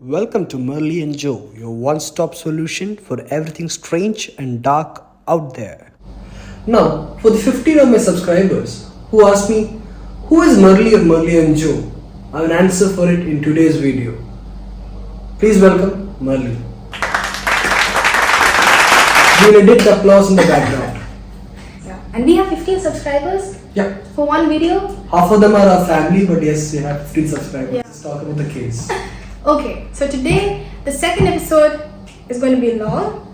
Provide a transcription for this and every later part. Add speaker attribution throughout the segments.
Speaker 1: Welcome to Merle and Joe, your one-stop solution for everything strange and dark out there. Now, for the 15 of my subscribers who asked me, who is Merle or Merle and Joe? I have an answer for it in today's video. Please welcome Merle. Give a bit applause in the background.
Speaker 2: Yeah. And we have 15 subscribers?
Speaker 1: Yeah.
Speaker 2: For one video?
Speaker 1: Half of them are our family, but yes, we have 15 subscribers.
Speaker 2: Yeah.
Speaker 1: Let's talk about the case.
Speaker 2: Okay, so today the second episode is going to be long,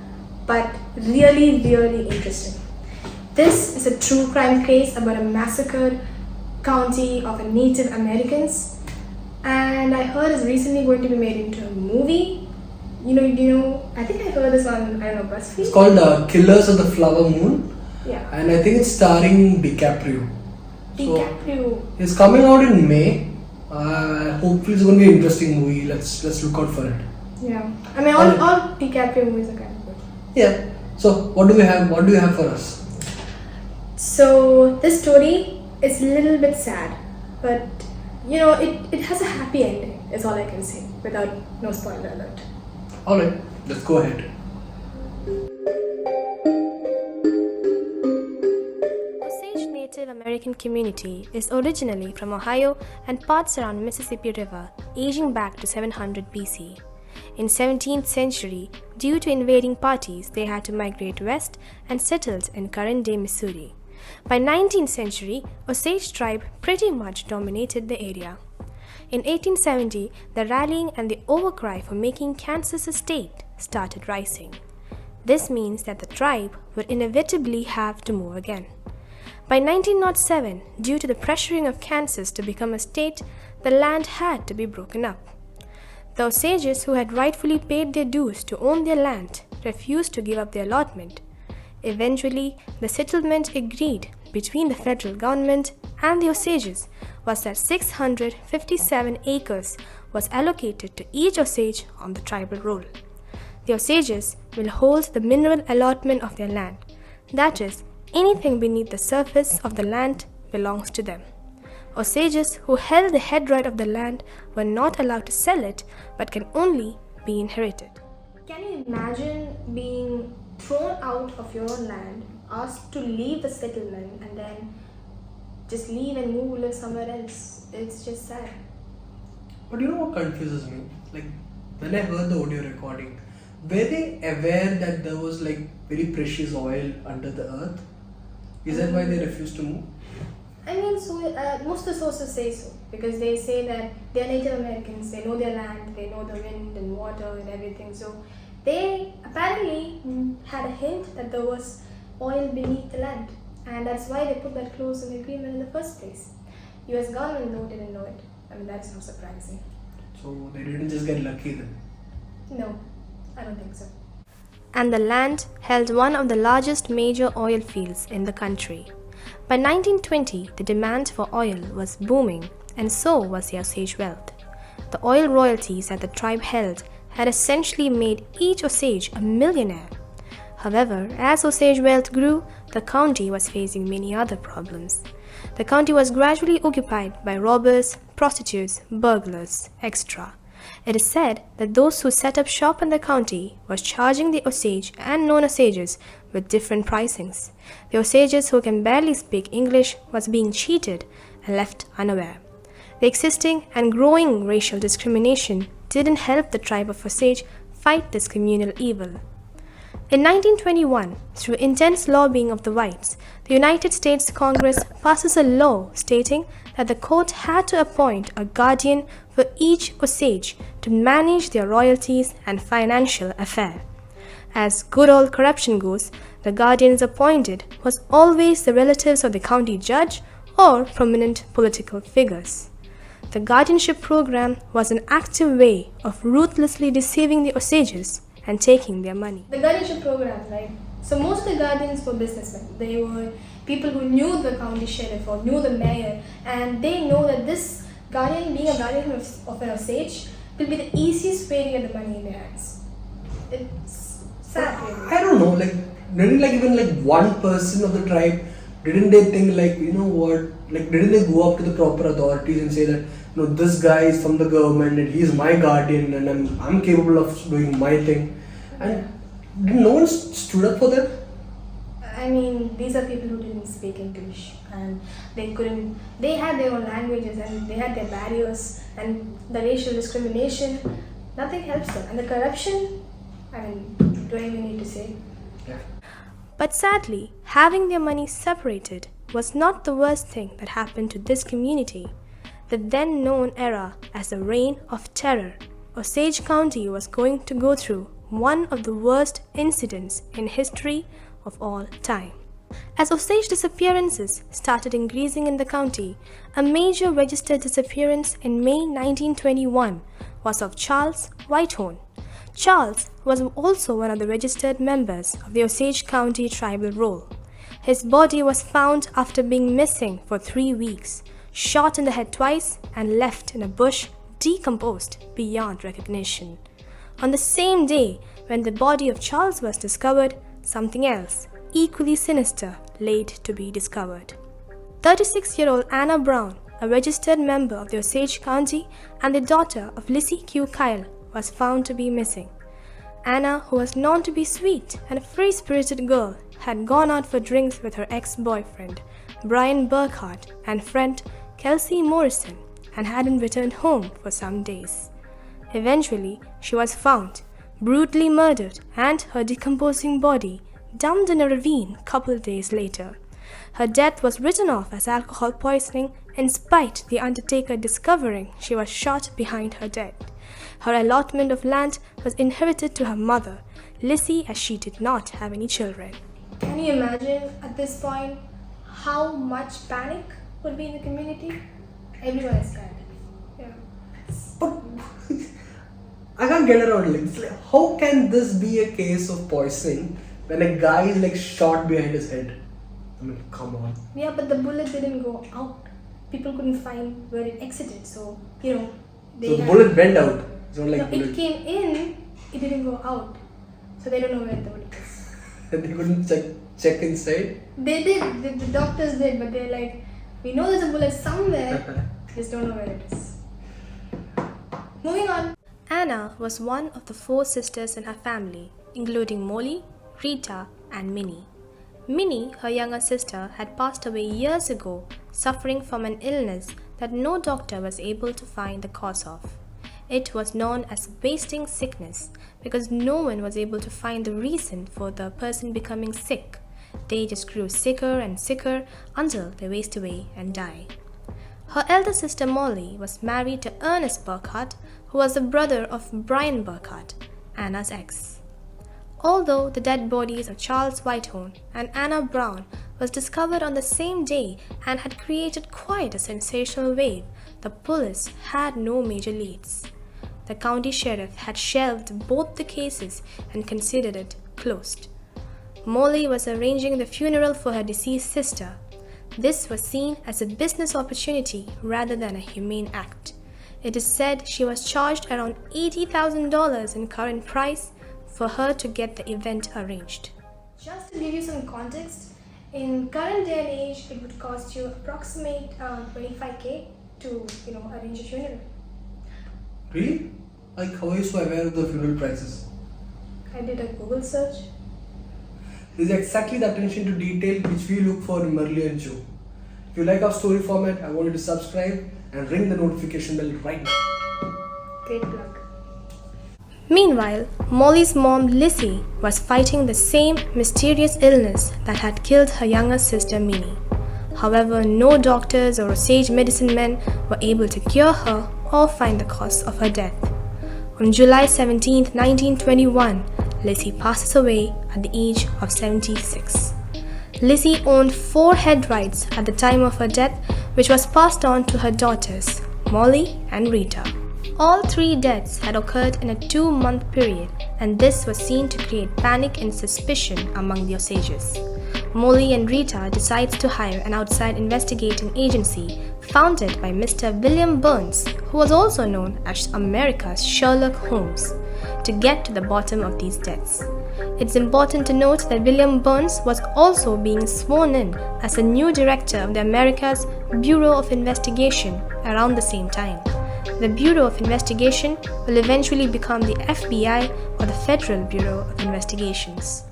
Speaker 2: but really interesting. This is a true crime case about a massacred county of Native Americans, and I heard it's recently going to be made into a movie. I think I heard this on, BuzzFeed.
Speaker 1: It's called Killers of the Flower Moon.
Speaker 2: Yeah.
Speaker 1: And I think it's starring DiCaprio.
Speaker 2: DiCaprio.
Speaker 1: So, it's coming out in May. Hopefully it's going to be an interesting movie. Let's look out for it.
Speaker 2: Yeah. I mean, all DiCaprio movies are kind of good.
Speaker 1: Yeah. So what do we have? What do you have for us?
Speaker 2: So this story is a little bit sad, but it has a happy ending. Is all I can say without no spoiler alert.
Speaker 1: All right. Let's go ahead.
Speaker 3: Osage Native American community is originally from Ohio and parts around Mississippi River, aging back to 700 BC. In 17th century, due to invading parties, they had to migrate west and settled in current-day Missouri. By 19th century, Osage tribe pretty much dominated the area. In 1870, the rallying and the overcry for making Kansas a state started rising. This means that the tribe would inevitably have to move again. By 1907, due to the pressuring of Kansas to become a state, the land had to be broken up. The Osages, who had rightfully paid their dues to own their land, refused to give up their allotment. Eventually, the settlement agreed between the federal government and the Osages was that 657 acres was allocated to each Osage on the tribal roll. The Osages will hold the mineral allotment of their land. That is, anything beneath the surface of the land belongs to them. Osages who held the head right of the land were not allowed to sell it, but can only be inherited.
Speaker 2: Can you imagine being thrown out of your own land, asked to leave the settlement, and then just leave and live somewhere else? It's just sad.
Speaker 1: But you know what confuses me? Like when I heard the audio recording, were they aware that there was very precious oil under the earth? Is that why they refused to move?
Speaker 2: I mean, so most of the sources say so, because they say that they are Native Americans, they know their land, they know the wind and water and everything. So they apparently had a hint that there was oil beneath the land, and that's why they put that clause in the agreement in the first place. US government though didn't know it. I mean, that's not surprising.
Speaker 1: So they didn't just get lucky then?
Speaker 2: No, I don't think so.
Speaker 3: And the land held one of the largest major oil fields in the country. By 1920, the demand for oil was booming, and so was the Osage wealth. The oil royalties that the tribe held had essentially made each Osage a millionaire. However, as Osage wealth grew, the county was facing many other problems. The county was gradually occupied by robbers, prostitutes, burglars, etc. It is said that those who set up shop in the county was charging the Osage and non-Osages with different pricings. The Osages who can barely speak English was being cheated and left unaware. The existing and growing racial discrimination didn't help the tribe of Osage fight this communal evil. In 1921, through intense lobbying of the whites, the United States Congress passes a law stating that the court had to appoint a guardian for each Osage to manage their royalties and financial affairs. As good old corruption goes, the guardians appointed was always the relatives of the county judge or prominent political figures. The guardianship program was an active way of ruthlessly deceiving the Osages and taking their money.
Speaker 2: The guardianship program, right? So most of the guardians were businessmen. They were people who knew the county sheriff or knew the mayor, and they know that this guardian, being a guardian of an Osage, will be the easiest way to get the money in their hands. It's sad, really.
Speaker 1: I don't know, didn't even one person of the tribe Didn't they think like, you know what, like didn't they go up to the proper authorities and say that, you know, this guy is from the government and he's my guardian and I'm capable of doing my thing, and no one stood up for them?
Speaker 2: I mean, these are people who didn't speak English and they had their own languages and they had their barriers and the racial discrimination, nothing helps them. And the corruption, I mean, do I even need to say?
Speaker 1: Yeah.
Speaker 3: But sadly, having their money separated was not the worst thing that happened to this community. The then known era as the Reign of Terror, Osage County was going to go through one of the worst incidents in history of all time. As Osage disappearances started increasing in the county, a major registered disappearance in May 1921 was of Charles Whitehorn. Charles was also one of the registered members of the Osage County tribal roll. His body was found after being missing for 3 weeks, shot in the head twice and left in a bush decomposed beyond recognition. On the same day when the body of Charles was discovered, something else, equally sinister, laid to be discovered. 36-year-old Anna Brown, a registered member of the Osage County and the daughter of Lissy Q. Kyle, was found to be missing. Anna, who was known to be sweet and a free-spirited girl, had gone out for drinks with her ex-boyfriend, Brian Burkhart, and friend Kelsey Morrison, and hadn't returned home for some days. Eventually, she was found, brutally murdered, and her decomposing body dumped in a ravine a couple days later. Her death was written off as alcohol poisoning in spite the undertaker discovering she was shot behind her dead. Her allotment of land was inherited to her mother, Lissy, as she did not have any children.
Speaker 2: Can you imagine at this point how much panic would be in the community? Everyone is scared. Yeah.
Speaker 1: But I can't get around it. It's like, how can this be a case of poisoning when a guy is like shot behind his head? I mean, come on.
Speaker 2: Yeah, but the bullet didn't go out. People couldn't find where it exited, so
Speaker 1: So the bullet went out. It's not like
Speaker 2: no,
Speaker 1: bullet.
Speaker 2: it came in, it didn't go out. So they don't know where the bullet is.
Speaker 1: And they couldn't check inside.
Speaker 2: They did, the doctors did, but they're like, we know there's a bullet somewhere, just don't know where it is. Moving on.
Speaker 3: Anna was one of the 4 sisters in her family, including Molly, Rita, and Minnie. Minnie, her younger sister, had passed away years ago, suffering from an illness that no doctor was able to find the cause of. It was known as wasting sickness because no one was able to find the reason for the person becoming sick. They just grew sicker and sicker until they waste away and die. Her elder sister Molly was married to Ernest Burkhart, who was the brother of Brian Burkhart, Anna's ex. Although the dead bodies of Charles Whitehorn and Anna Brown was discovered on the same day and had created quite a sensational wave, the police had no major leads. The county sheriff had shelved both the cases and considered it closed. Molly was arranging the funeral for her deceased sister. This was seen as a business opportunity rather than a humane act. It is said she was charged around $80,000 in current price for her to get the event arranged.
Speaker 2: Just to give you some context, in current day and age, it would cost you approximate 25k to arrange a funeral.
Speaker 1: Really? Like, how are you so aware of the funeral prices?
Speaker 2: I did a Google search.
Speaker 1: This is exactly the attention to detail which we look for in Merle and Joe. If you like our story format, I want you to subscribe and ring the notification bell right now.
Speaker 2: Great plug.
Speaker 3: Meanwhile, Molly's mom Lissy was fighting the same mysterious illness that had killed her younger sister Minnie. However, no doctors or Osage medicine men were able to cure her or find the cause of her death. On July 17, 1921, Lissy passes away at the age of 76. Lissy owned 4 head rights at the time of her death, which was passed on to her daughters, Molly and Rita. All 3 deaths had occurred in a 2-month period, and this was seen to create panic and suspicion among the Osages. Molly and Rita decides to hire an outside investigating agency founded by Mr. William Burns, who was also known as America's Sherlock Holmes, to get to the bottom of these deaths. It's important to note that William Burns was also being sworn in as a new director of the America's Bureau of Investigation around the same time. The Bureau of Investigation will eventually become the FBI or the Federal Bureau of Investigations.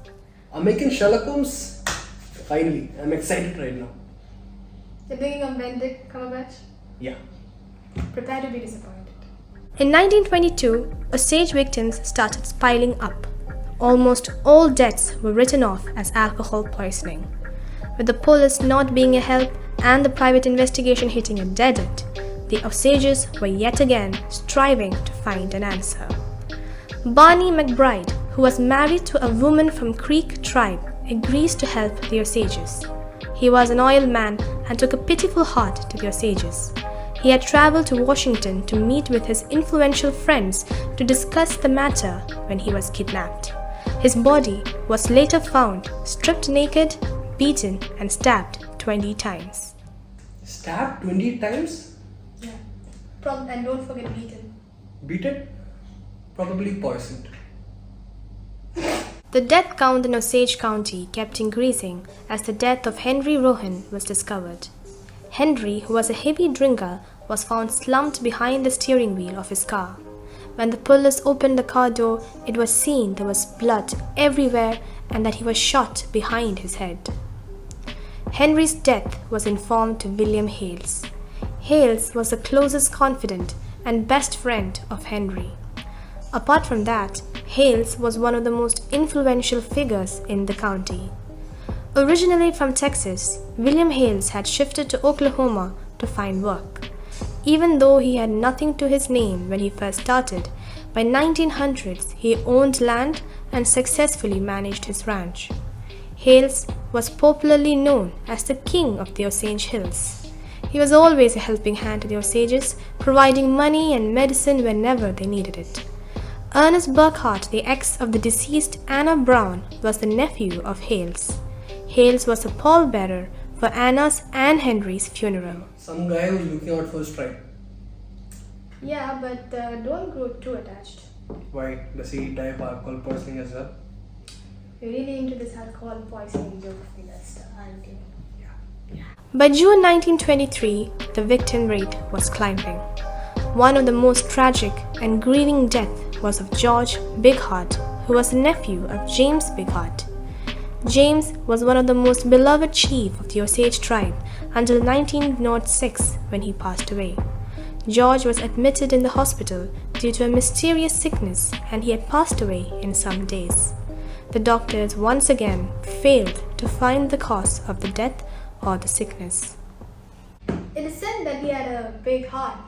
Speaker 1: I'm making Sherlock Holmes? Finally, I'm excited right now.
Speaker 2: You're thinking of Benedict Cumberbatch?
Speaker 1: Yeah.
Speaker 2: Prepare to be disappointed.
Speaker 3: In 1922, Osage victims started piling up. Almost all deaths were written off as alcohol poisoning. With the police not being a help and the private investigation hitting a dead end, the Osages were yet again striving to find an answer. Barney McBride, who was married to a woman from Creek tribe, agrees to help the Osages. He was an oil man and took a pitiful heart to the Osages. He had traveled to Washington to meet with his influential friends to discuss the matter when he was kidnapped. His body was later found stripped naked, beaten, and stabbed 20 times.
Speaker 1: Stabbed 20 times?
Speaker 2: Yeah. And don't forget beaten.
Speaker 1: Beaten? Probably poisoned.
Speaker 3: The death count in Osage County kept increasing as the death of Henry Rohan was discovered. Henry, who was a heavy drinker, was found slumped behind the steering wheel of his car. When the police opened the car door, it was seen there was blood everywhere and that he was shot behind his head. Henry's death was informed to William Hales. Hales was the closest confidant and best friend of Henry. Apart from that, Hales was one of the most influential figures in the county. Originally from Texas, William Hales had shifted to Oklahoma to find work. Even though he had nothing to his name when he first started, by 1900s he owned land and successfully managed his ranch. Hales was popularly known as the king of the Osage Hills. He was always a helping hand to the Osages, providing money and medicine whenever they needed it. Ernest Burkhart, the ex of the deceased Anna Brown, was the nephew of Hales. Hales was a pallbearer for Anna's and Henry's funeral.
Speaker 1: Some guy was looking out for his tribe.
Speaker 2: Yeah, but don't grow too attached.
Speaker 1: Why? Does he die of alcohol poisoning as well?
Speaker 2: You're really into this alcohol poisoning joke list, aren't you?
Speaker 3: By June 1923, the victim rate was climbing. One of the most tragic and grieving deaths was of George Bighart, who was the nephew of James Bighart. James was one of the most beloved chief of the Osage tribe until 1906 when he passed away. George was admitted in the hospital due to a mysterious sickness and he had passed away in some days. The doctors once again failed to find the cause of the death or the sickness.
Speaker 2: It is said that he had a big heart.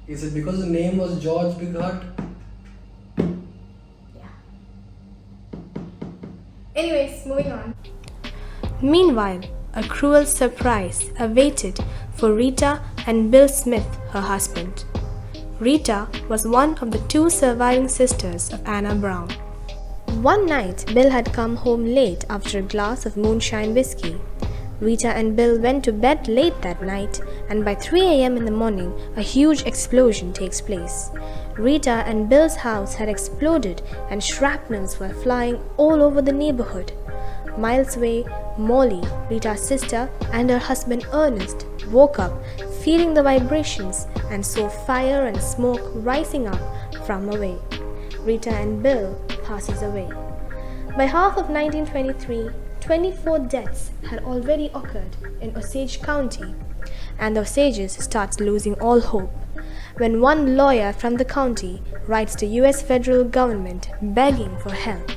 Speaker 1: Is it because the name was George Bighart?
Speaker 2: Yeah. Anyways, moving on.
Speaker 3: Meanwhile, a cruel surprise awaited for Rita and Bill Smith, her husband. Rita was one of the two surviving sisters of Anna Brown. One night, Bill had come home late after a glass of moonshine whiskey. Rita and Bill went to bed late that night, and by 3 a.m. in the morning, a huge explosion takes place. Rita and Bill's house had exploded and shrapnels were flying all over the neighborhood. Miles away, Molly, Rita's sister, and her husband Ernest woke up, feeling the vibrations, and saw fire and smoke rising up from away. Rita and Bill passes away. By half of 1923, 24 deaths had already occurred in Osage County, and the Osages starts losing all hope when one lawyer from the county writes to US federal government begging for help,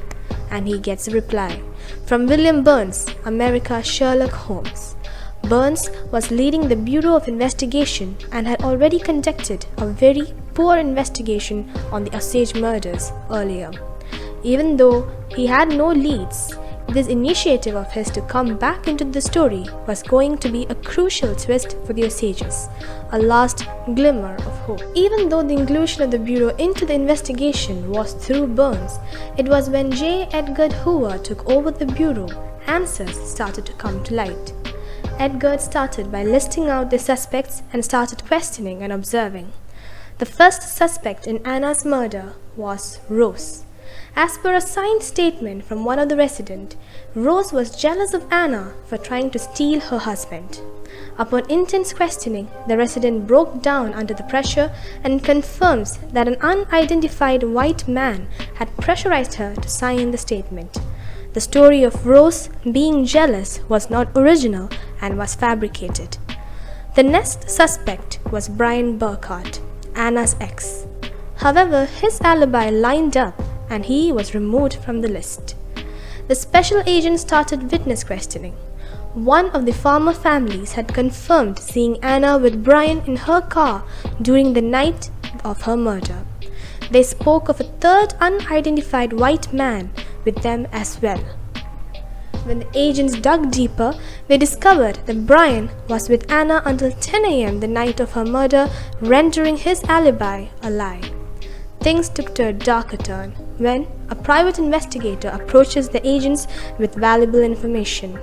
Speaker 3: and he gets a reply from William Burns, America's Sherlock Holmes. Burns was leading the Bureau of Investigation and had already conducted a very poor investigation on the Osage murders earlier. Even though he had no leads, this initiative of his to come back into the story was going to be a crucial twist for the Osages, a last glimmer of hope. Even though the inclusion of the Bureau into the investigation was through Burns, it was when J. Edgar Hoover took over the Bureau, answers started to come to light. Edgar started by listing out the suspects and started questioning and observing. The first suspect in Anna's murder was Rose. As per a signed statement from one of the residents, Rose was jealous of Anna for trying to steal her husband. Upon intense questioning, the resident broke down under the pressure and confirms that an unidentified white man had pressurized her to sign the statement. The story of Rose being jealous was not original and was fabricated. The next suspect was Brian Burkhart, Anna's ex. However, his alibi lined up and he was removed from the list. The special agent started witness questioning. One of the farmer families had confirmed seeing Anna with Brian in her car during the night of her murder. They spoke of a third unidentified white man with them as well. When the agents dug deeper, they discovered that Brian was with Anna until 10 a.m. the night of her murder, rendering his alibi a lie. Things took to a darker turn when a private investigator approaches the agents with valuable information.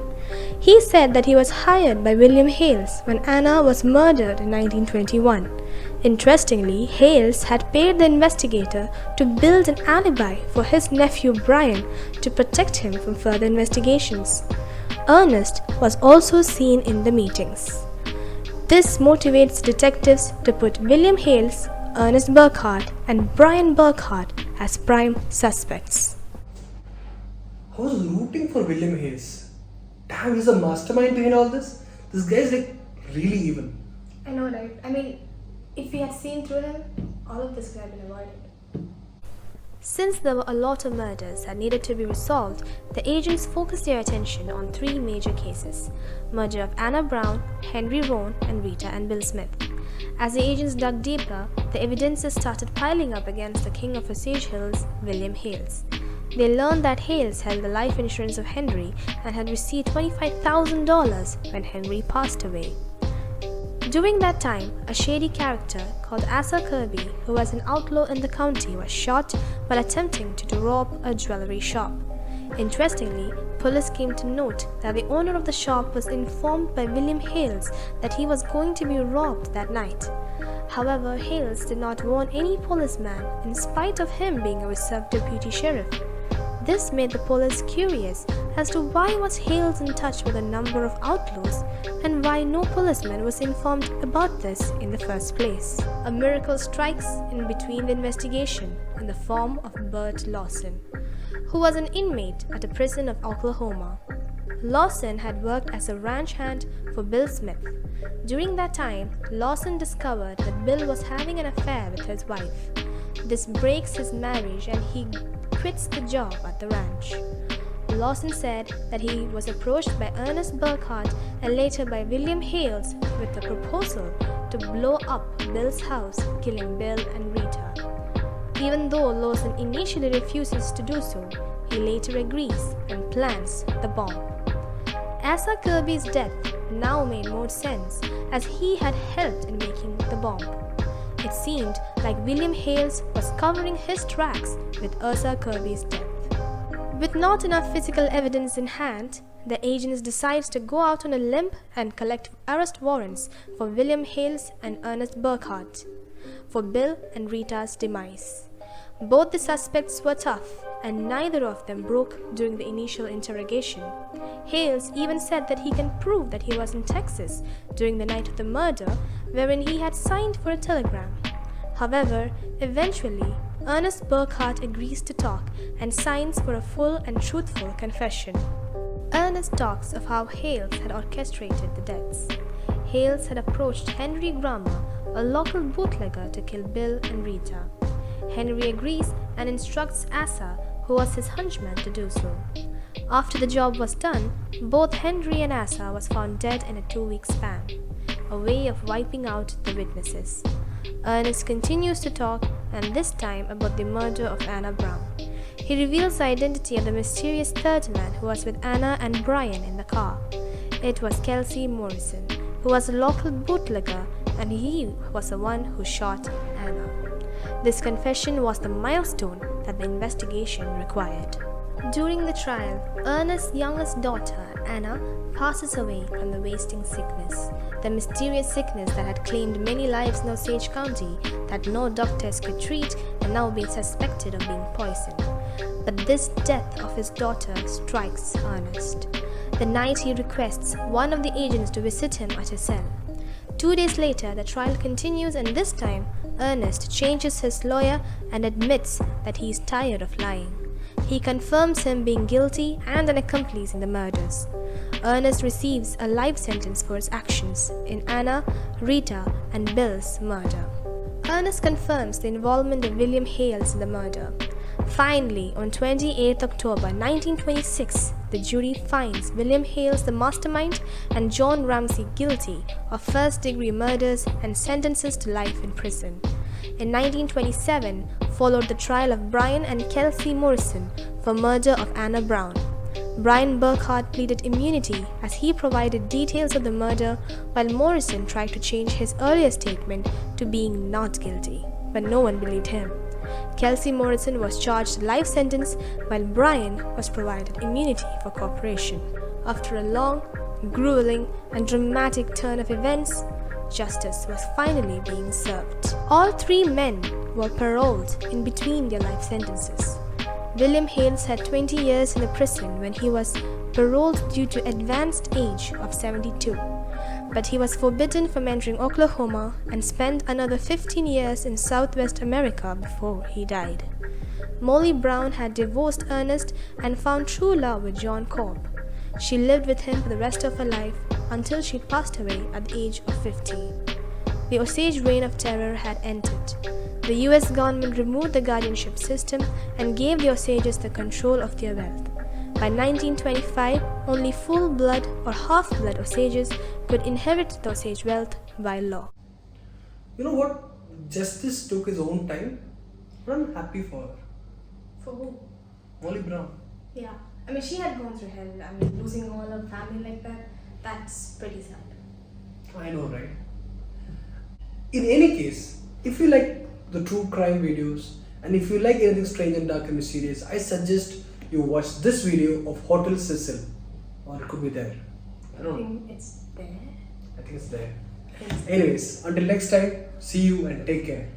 Speaker 3: He said that he was hired by William Hales when Anna was murdered in 1921. Interestingly, Hales had paid the investigator to build an alibi for his nephew Brian to protect him from further investigations. Ernest was also seen in the meetings. This motivates detectives to put William Hales, Ernest Burkhart, and Brian Burkhart as prime suspects.
Speaker 1: I was rooting for William Hayes. Damn, he's a mastermind behind all this. This guy's like really evil.
Speaker 2: I know, right? I mean, if we had seen through him, all of this could have been avoided.
Speaker 3: Since there were a lot of murders that needed to be resolved, the agents focused their attention on three major cases: murder of Anna Brown, Henry Roan, and Rita and Bill Smith. As the agents dug deeper, the evidences started piling up against the king of Osage Hills, William Hales. They learned that Hales held the life insurance of Henry and had received $25,000 when Henry passed away. During that time, a shady character called Asa Kirby, who was an outlaw in the county, was shot while attempting to rob a jewelry shop. Interestingly, police came to note that the owner of the shop was informed by William Hales that he was going to be robbed that night. However, Hales did not warn any policeman in spite of him being a reserved deputy sheriff. This made the police curious as to why was Hales in touch with a number of outlaws and why no policeman was informed about this in the first place. A miracle strikes in between the investigation in the form of Bert Lawson, who was an inmate at a prison of Oklahoma. Lawson had worked as a ranch hand for Bill Smith. During that time, Lawson discovered that Bill was having an affair with his wife. This breaks his marriage and he quits the job at the ranch. Lawson said that he was approached by Ernest Burkhart and later by William Hales with a proposal to blow up Bill's house, killing Bill and Rita. Even though Lawson initially refuses to do so, he later agrees and plans the bomb. Asa Kirby's death now made more sense as he had helped in making the bomb. It seemed like William Hales was covering his tracks with Asa Kirby's death. With not enough physical evidence in hand, the agents decide to go out on a limb and collect arrest warrants for William Hales and Ernest Burkhart for Bill and Rita's demise. Both the suspects were tough, and neither of them broke during the initial interrogation. Hales even said that he can prove that he was in Texas during the night of the murder, wherein he had signed for a telegram. However, eventually, Ernest Burkhart agrees to talk and signs for a full and truthful confession. Ernest talks of how Hales had orchestrated the deaths. Hales had approached Henry Grammer, a local bootlegger, to kill Bill and Rita. Henry agrees and instructs Asa, who was his henchman, to do so. After the job was done, both Henry and Asa was found dead in a 2-week span, a way of wiping out the witnesses. Ernest continues to talk, and this time about the murder of Anna Brown. He reveals the identity of the mysterious third man who was with Anna and Brian in the car. It was Kelsey Morrison, who was a local bootlegger, and he was the one who shot Anna. This confession was the milestone that the investigation required. During the trial, Ernest's youngest daughter, Anna, passes away from the wasting sickness, the mysterious sickness that had claimed many lives in Osage County that no doctors could treat and now being suspected of being poisoned. But this death of his daughter strikes Ernest. The night he requests one of the agents to visit him at his cell. 2 days later, the trial continues, and this time, Ernest changes his lawyer and admits that he is tired of lying. He confirms him being guilty and an accomplice in the murders. Ernest receives a life sentence for his actions in Anna, Rita, and Bill's murder. Ernest confirms the involvement of William Hales in the murder. Finally, on 28 October 1926, the jury finds William Hales the mastermind and John Ramsey guilty of first-degree murders and sentences to life in prison. In 1927, followed the trial of Brian and Kelsey Morrison for murder of Anna Brown. Brian Burkhart pleaded immunity as he provided details of the murder, while Morrison tried to change his earlier statement to being not guilty, but no one believed him. Kelsey Morrison was charged a life sentence, while Brian was provided immunity for cooperation. After a long, grueling, and dramatic turn of events, justice was finally being served. All three men were paroled in between their life sentences. William Hales had 20 years in the prison when he was paroled due to advanced age of 72. But he was forbidden from entering Oklahoma and spent another 15 years in Southwest America before he died. Molly Brown had divorced Ernest and found true love with John Cobb. She lived with him for the rest of her life until she passed away at the age of 50. The Osage reign of terror had ended. The US government removed the guardianship system and gave the Osages the control of their wealth. By 1925, only full-blood or half-blood Osages could inherit the Osage wealth by law.
Speaker 1: You know what? Justice took his own time, but I'm happy for her.
Speaker 2: For who?
Speaker 1: Molly Brown.
Speaker 2: Yeah. I mean, she had gone through hell. I mean, losing all her family like that, that's pretty sad.
Speaker 1: I know, right? In any case, if you like the true crime videos and if you like anything strange and dark and mysterious, I suggest you watch this video of Hotel Cecil, or it could be there. I don't know.
Speaker 2: think it's there.
Speaker 1: I think it's there. Anyways, until next time, see you and take care.